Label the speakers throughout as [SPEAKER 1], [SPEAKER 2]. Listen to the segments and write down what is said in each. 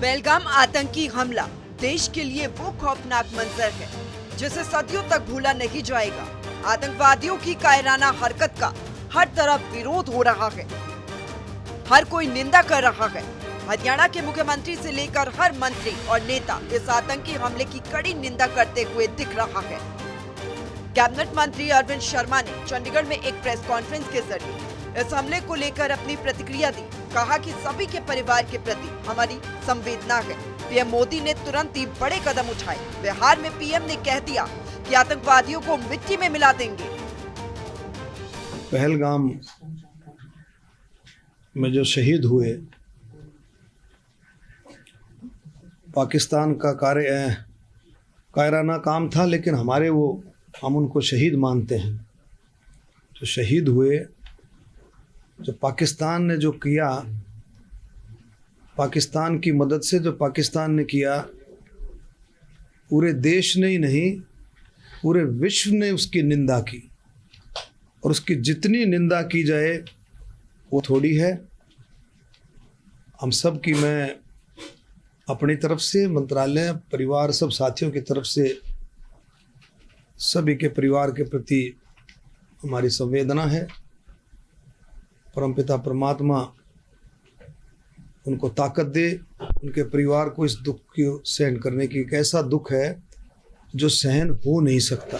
[SPEAKER 1] पहलगाम आतंकी हमला देश के लिए वो खौफनाक मंजर है जिसे सदियों तक भूला नहीं जाएगा। आतंकवादियों की कायराना हरकत का हर तरफ विरोध हो रहा है, हर कोई निंदा कर रहा है। हरियाणा के मुख्यमंत्री से लेकर हर मंत्री और नेता इस आतंकी हमले की कड़ी निंदा करते हुए दिख रहा है। कैबिनेट मंत्री अरविंद शर्मा ने चंडीगढ़ में एक प्रेस कॉन्फ्रेंस के जरिए इस हमले को लेकर अपनी प्रतिक्रिया दी। कहा कि सभी के परिवार के प्रति हमारी संवेदना है। पीएम मोदी ने तुरंत ही बड़े कदम उठाए। बिहार में पीएम ने कह दिया कि आतंकवादियों को मिट्टी में मिला देंगे।
[SPEAKER 2] पहलगाम में जो शहीद हुए, पाकिस्तान का कायराना काम था, लेकिन हम उनको शहीद मानते हैं। जो शहीद हुए, जो पाकिस्तान ने जो किया, पाकिस्तान की मदद से जो पाकिस्तान ने किया, पूरे देश ने ही नहीं पूरे विश्व ने उसकी निंदा की। और उसकी जितनी निंदा की जाए वो थोड़ी है। हम सब की, मैं अपनी तरफ से, मंत्रालय, परिवार, सब साथियों की तरफ से सभी के परिवार के प्रति हमारी संवेदना है। परमपिता परमात्मा उनको ताकत दे, उनके परिवार को इस दुख को सहन करने की। एक ऐसा दुख है जो सहन हो नहीं सकता।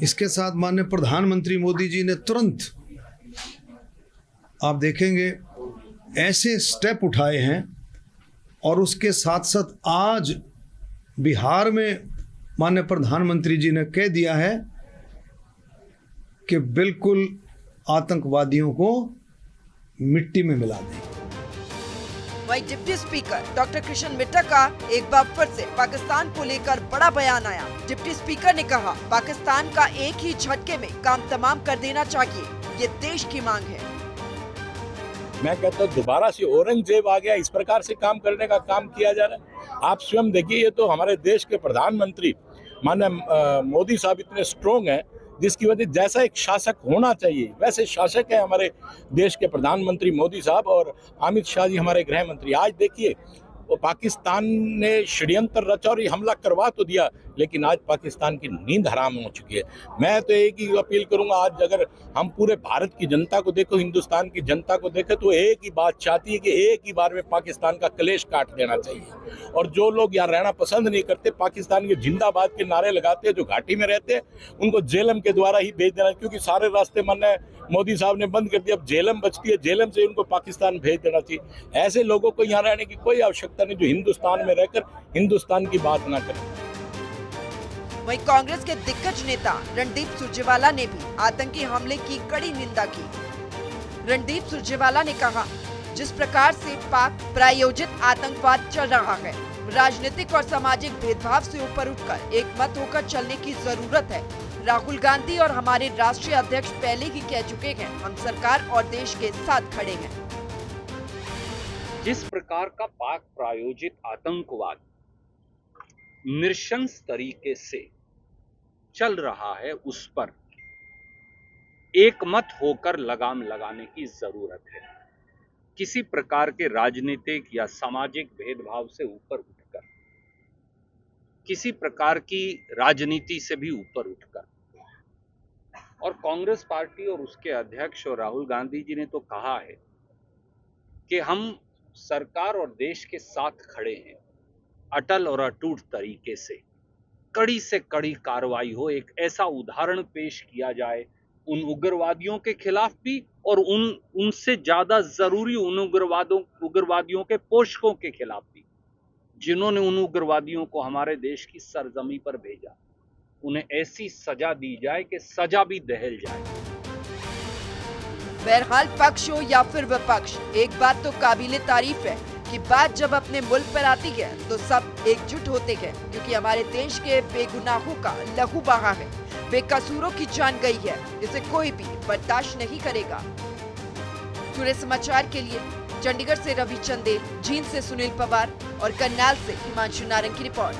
[SPEAKER 2] इसके साथ माननीय प्रधानमंत्री मोदी जी ने तुरंत, आप देखेंगे, ऐसे स्टेप उठाए हैं। और उसके साथ साथ आज बिहार में माननीय प्रधानमंत्री जी ने कह दिया है कि बिल्कुल आतंकवादियों को मिट्टी में मिला दें।
[SPEAKER 1] वहीं डिप्टी स्पीकर डॉक्टर कृष्ण मिट्टा का एक बार फिर से पाकिस्तान को लेकर बड़ा बयान आया। डिप्टी स्पीकर ने कहा, पाकिस्तान का एक ही झटके में काम तमाम कर देना चाहिए, ये देश की मांग है।
[SPEAKER 3] मैं कहता हूँ दोबारा से औरंगजेब आ गया, इस प्रकार से काम करने का काम किया जा रहा है। आप स्वयं देखिए, ये तो हमारे देश के प्रधानमंत्री माननीय मोदी साहब इतने स्ट्रोंग हैं, जिसकी वजह जैसा एक शासक होना चाहिए वैसे शासक है हमारे देश के प्रधानमंत्री मोदी साहब। और अमित शाह जी हमारे गृह मंत्री। आज देखिए, वो पाकिस्तान ने षड्यंत्र रचा और ये हमला करवा तो दिया, लेकिन आज पाकिस्तान की नींद हराम हो चुकी है। मैं तो एक ही अपील करूंगा, आज अगर हम पूरे भारत की जनता को देखो, हिंदुस्तान की जनता को देखें, तो एक ही बात चाहती है कि एक ही बार में पाकिस्तान का कलेश काट देना चाहिए। और जो लोग यहाँ रहना पसंद नहीं करते, पाकिस्तान के जिंदाबाद के नारे लगाते हैं, जो घाटी में रहते हैं, उनको जेलम के द्वारा ही भेज देना, क्योंकि सारे रास्ते माननीय मोदी साहब ने बंद कर दिया। अब जेलम बचती है, जेलम से उनको पाकिस्तान भेज देना चाहिए। ऐसे लोगों को यहाँ रहने की कोई आवश्यकता नहीं जो हिंदुस्तान में रहकर हिंदुस्तान की बात ना करें।
[SPEAKER 1] वहीं कांग्रेस के दिग्गज नेता रणदीप सुरजेवाला ने भी आतंकी हमले की कड़ी निंदा की। रणदीप सुरजेवाला ने कहा, जिस प्रकार से पाक प्रायोजित आतंकवाद चल रहा है, राजनीतिक और सामाजिक भेदभाव से ऊपर उठकर एक मत होकर चलने की जरूरत है। राहुल गांधी और हमारे राष्ट्रीय अध्यक्ष पहले ही कह चुके हैं, हम सरकार और देश के साथ खड़े हैं।
[SPEAKER 4] जिस प्रकार का पाक प्रायोजित आतंकवाद नृशंस तरीके से चल रहा है, उस पर एकमत होकर लगाम लगाने की जरूरत है। किसी प्रकार के राजनीतिक या सामाजिक भेदभाव से ऊपर उठकर, किसी प्रकार की राजनीति से भी ऊपर उठकर, और कांग्रेस पार्टी और उसके अध्यक्ष और राहुल गांधी जी ने तो कहा है कि हम सरकार और देश के साथ खड़े हैं। अटल और अटूट तरीके से कड़ी कार्रवाई हो, एक ऐसा उदाहरण पेश किया जाए उन उग्रवादियों के खिलाफ भी, और उनसे ज्यादा जरूरी उन उग्रवादियों के पोषकों के खिलाफ भी, जिन्होंने उन उग्रवादियों को हमारे देश की सरजमी पर भेजा। उन्हें ऐसी सजा दी जाए कि सजा भी दहल जाए।
[SPEAKER 1] बहरहाल पक्ष हो या फिर विपक्ष, एक बात तो काबिले तारीफ है कि बात जब अपने मुल्क पर आती है तो सब एकजुट होते हैं, क्योंकि हमारे देश के बेगुनाहों का लहू बहा है, बेकसूरों की जान गई है। इसे कोई भी बर्दाश्त नहीं करेगा। सूर्य समाचार के लिए चंडीगढ़ से रवि चंदेल, जींद से सुनील पवार और करनाल से हिमांशु नारंग की रिपोर्ट।